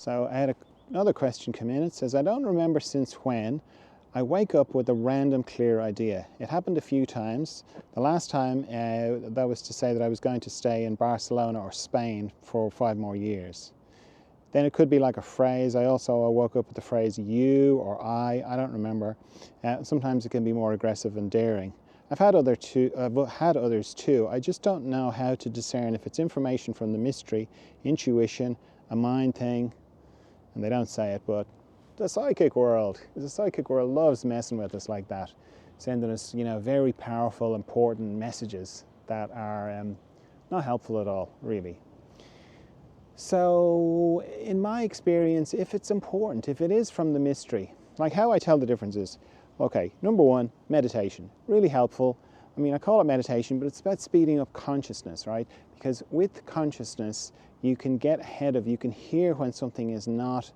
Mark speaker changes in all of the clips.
Speaker 1: So I had another question come in. It says, I don't remember since when I wake up with a random clear idea. It happened a few times. The last time that was to say that I was going to stay in Barcelona or Spain for 5 more years. Then it could be like a phrase. I woke up with the phrase you or I don't remember. Sometimes it can be more aggressive and daring. I've had others too. I just don't know how to discern if it's information from the mystery, intuition, a mind thing, and they don't say it, but the psychic world loves messing with us like that, sending us, very powerful, important messages that are not helpful at all, really. So, in my experience, if it's important, if it is from the mystery, like how I tell the difference is, okay, number one, meditation, really helpful. I mean, I call it meditation, but it's about speeding up consciousness, right? Because with consciousness, you can hear when something is not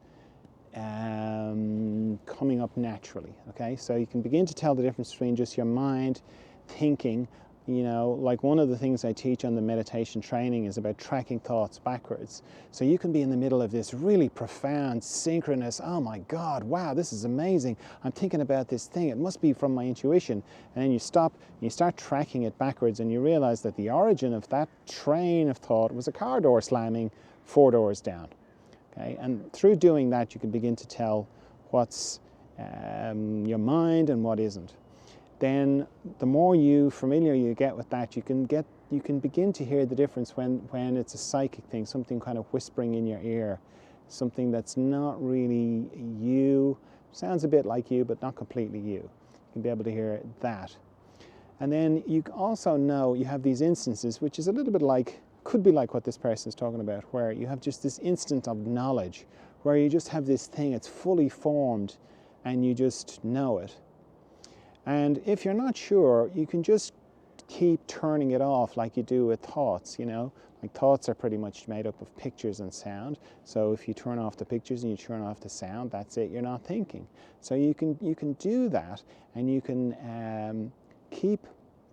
Speaker 1: coming up naturally, okay? So you can begin to tell the difference between just your mind thinking, like one of the things I teach on the meditation training is about tracking thoughts backwards. So you can be in the middle of this really profound, synchronous, oh my God, wow, this is amazing. I'm thinking about this thing. It must be from my intuition. And then you stop, and you start tracking it backwards, and you realize that the origin of that train of thought was a car door slamming 4 doors down. Okay? And through doing that, you can begin to tell what's your mind and what isn't. Then the more familiar you get with that, you can begin to hear the difference when it's a psychic thing, something kind of whispering in your ear, something that's not really you, sounds a bit like you, but not completely you. You can be able to hear that. And then you also know you have these instances, which is a little bit like, could be like what this person is talking about, where you have just this instant of knowledge, where you just have this thing, it's fully formed, and you just know it. And if you're not sure, you can just keep turning it off like you do with thoughts, Like thoughts are pretty much made up of pictures and sound. So if you turn off the pictures and you turn off the sound, that's it, you're not thinking. So you can do that, and you can keep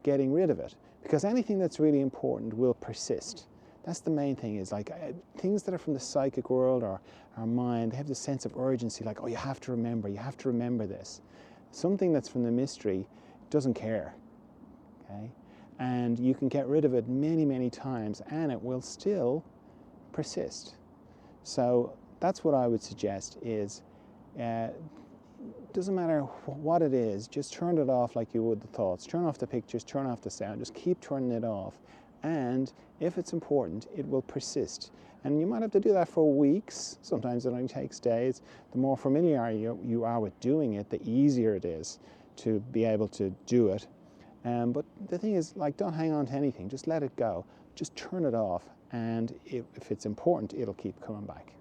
Speaker 1: getting rid of it, because anything that's really important will persist. That's the main thing, is like things that are from the psychic world or our mind, they have this sense of urgency, like, oh, you have to remember this. Something that's from the mystery doesn't care, okay? And you can get rid of it many, many times, and it will still persist. So that's what I would suggest is, doesn't matter what it is, just turn it off like you would the thoughts. Turn off the pictures, turn off the sound, just keep turning it off. And if it's important, it will persist. And you might have to do that for weeks. Sometimes it only takes days. The more familiar you are with doing it, the easier it is to be able to do it. But the thing is, like, don't hang on to anything. Just let it go. Just turn it off. And if it's important, it'll keep coming back.